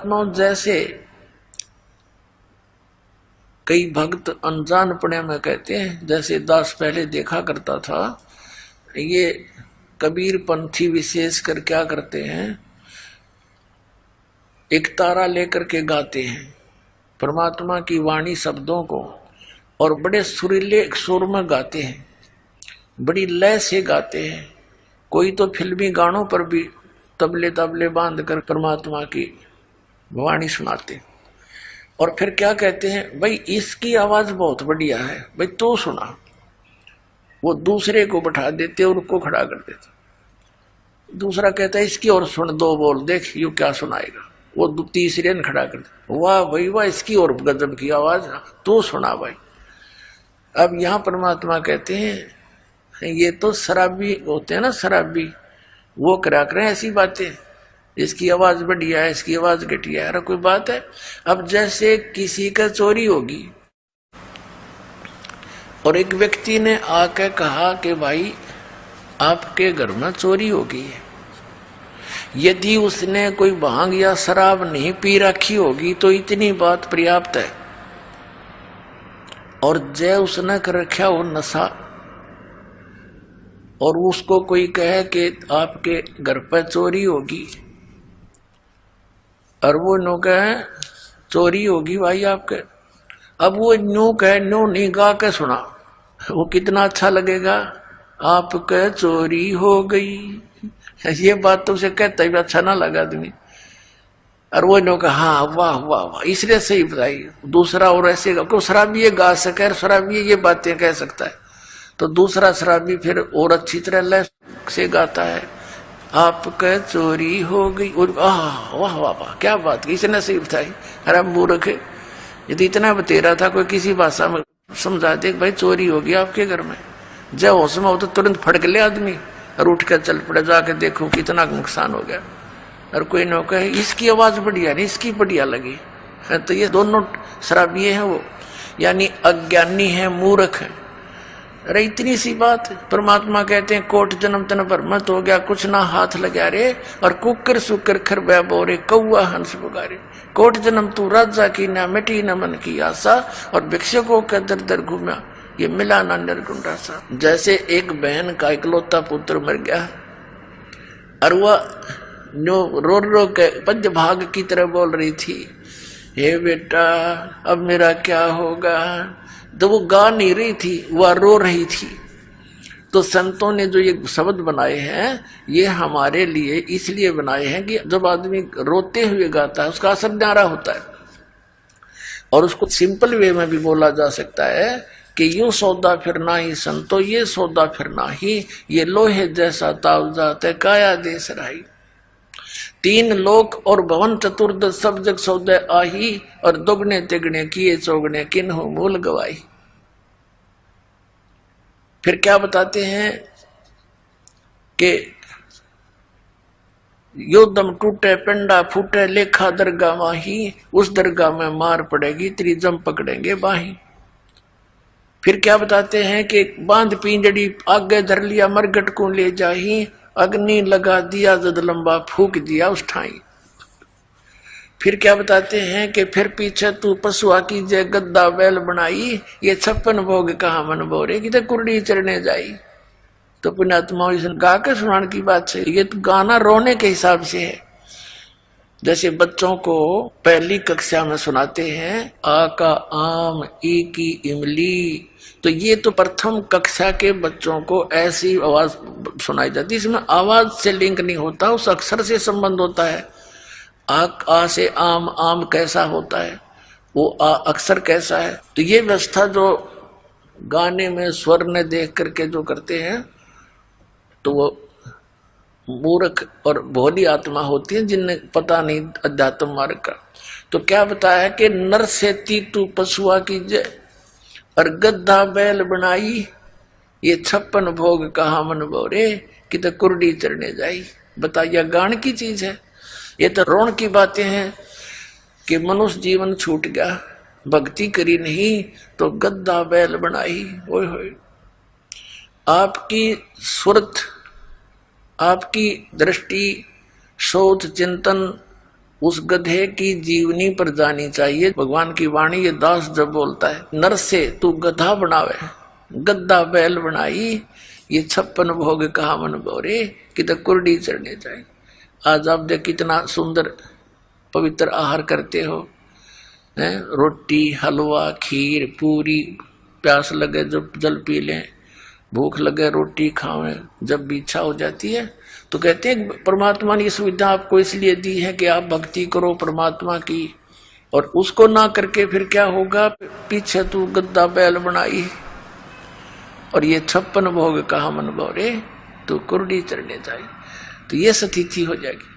जैसे कई भक्त अनजानपने में कहते हैं, जैसे दास पहले देखा करता था, ये कबीर पंथी विशेष कर क्या करते हैं, एक तारा लेकर के गाते हैं परमात्मा की वाणी शब्दों को, और बड़े सुरीले सुर में गाते हैं, बड़ी लय से गाते हैं। कोई तो फिल्मी गानों पर भी तबले तबले बांध कर परमात्मा की वाणी सुनाते, और फिर क्या कहते हैं, भाई इसकी आवाज बहुत बढ़िया है, भाई तो सुना। वो दूसरे को बैठा देते और उसको खड़ा कर देते, दूसरा कहता है इसकी और सुन, दो बोल देख यू क्या सुनाएगा, वो तीसरे ने खड़ा कर दे, वाह भाई वाह इसकी और गजब की आवाज, तो सुना भाई। अब यहाँ परमात्मा कहते हैं ये तो शराबी होते हैं ना, शराबी, वो करा करें ऐसी बातें, इसकी आवाज बढ़िया है, इसकी आवाज घटिया है, अरे कोई बात है। अब जैसे किसी का चोरी होगी और एक व्यक्ति ने आके कहा कि भाई आपके घर में चोरी हो गई है, यदि उसने कोई भांग या शराब नहीं पी रखी होगी तो इतनी बात पर्याप्त है, और जय उसने कर रखा हो नशा, और उसको कोई कहे कि आपके घर पर चोरी होगी, और वो नो कहे चोरी होगी भाई आपके, अब वो नो कहे, नो नहीं गा के सुना, वो कितना अच्छा लगेगा, आपके चोरी हो गई, ये बात तो उसे कहता ही अच्छा ना लगा आदमी, और वो नो कहा हाँ वाह वाह वाह, इसलिए सही बताई। दूसरा और ऐसे को शराबी ये गा सके, शराबी ये बातें कह सकता है, तो दूसरा शराबी फिर और अच्छी तरह लय से गाता है, आपके चोरी हो गई, और वाह वाह वाह क्या बात की, इसने सही बताई। अरे मूर्ख, यदि इतना बतेरा था कोई किसी भाषा में समझा दे भाई चोरी होगी आपके घर में, जब होश में हो तो तुरंत फड़क ले आदमी और उठ कर चल पड़े, जाके देखो कितना नुकसान हो गया। और कोई न कहे इसकी आवाज बढ़िया नहीं, इसकी बढ़िया लगी, तो ये दोनों शराबी हैं वो, यानी अज्ञानी है, मूर्ख है। अरे इतनी सी बात, परमात्मा कहते हैं कोट जन्म तन पर मत हो गया, कुछ ना हाथ लगा रे, और कुकर सुकर खर बोरे कौआ हंस पुकारे, कोट जन्म तू राजा की ना मिटी न मन की आशा, और भिक्षुकों का दर दर घूमा ये मिला ना निर्गुंडा सा। जैसे एक बहन का इकलौता पुत्र मर गया, और वह रो रो के पद्य भाग की तरह बोल रही थी, हे बेटा अब मेरा क्या होगा, तो वो गा नहीं रही थी, वह रो रही थी। तो संतों ने जो ये शब्द बनाए हैं ये हमारे लिए इसलिए बनाए हैं कि जब आदमी रोते हुए गाता है उसका असर न्यारा होता है, और उसको सिंपल वे में भी बोला जा सकता है कि यूं सौदा फिर ना ही संतो, ये सौदा फिर ना ही, ये लोहे जैसा ताव जाते काया देश राही, तीन लोक और भवन चतुर्दश सब जग सौदे आही, और दुगने तिगने किए चौगने किन्हों मूल गवाही। फिर क्या बताते हैं कि यो दम टूटे पिंडा फूटे लेखा दरगाह माही, उस दरगाह में मार पड़ेगी त्रिजम पकड़ेंगे बाही। फिर क्या बताते हैं कि बांध पिंजड़ी आगे धर लिया मरगट को ले जाही, अग्नि लगा दिया जद लंबा फूक दिया उस ठाई। फिर क्या बताते हैं कि फिर पीछे तू पशुआ की जय गद्दा बैल बनाई, ये 56 भोग कहा मन बोरे कि कुर्डी चढ़ने जाई। तो पुण्यात्मा गा के सुनाने की बात है, ये तो गाना रोने के हिसाब से है। जैसे बच्चों को पहली कक्षा में सुनाते हैं आ का आम, ई की इमली, तो ये तो प्रथम कक्षा के बच्चों को ऐसी आवाज सुनाई जाती है, इसमें आवाज से लिंक नहीं होता, उस अक्षर से संबंध होता है। आ से आम, आम कैसा होता है, वो आ अक्षर कैसा है। तो ये व्यवस्था जो गाने में स्वर ने देख करके जो करते हैं, तो वो मूर्ख और भोली आत्मा होती है जिन्हें पता नहीं अध्यात्म मार्ग का। तो क्या बताया कि नर से तीतू पशुआ की जय, और गद्दा बैल बनाई, ये 56 भोग कहा मन बोरे कि तो कुर्डी चढ़ने जाई। बताइए गान की चीज है, ये तो रोण की बातें हैं कि मनुष्य जीवन छूट गया, भक्ति करी नहीं तो गद्दा बैल बनाई। ओए होए, आपकी सुरत, आपकी दृष्टि, सोच, चिंतन उस गधे की जीवनी पर जानी चाहिए। भगवान की वाणी ये दास जब बोलता है, नर से तू गधा बनावे, गद्दा बैल बनाई, ये 56 भोग कहा मन बोरे, कि तो कुर्डी चढ़ने चाहिए। आज आप देख कितना सुंदर पवित्र आहार करते हो, रोटी, हलवा, खीर, पूरी, प्यास लगे जब जल पी लें, भूख लगे रोटी खावें, जब भी इच्छा हो जाती है तो कहते हैं परमात्मा ने ये सुविधा आपको इसलिए दी है कि आप भक्ति करो परमात्मा की, और उसको ना करके फिर क्या होगा, पीछे तू गद्दा बैल बनाई और ये 56 भोग कहा मन बोरे, तो कुर्डी चढ़ने चाहिए। तो ये स्थिति हो जाएगी।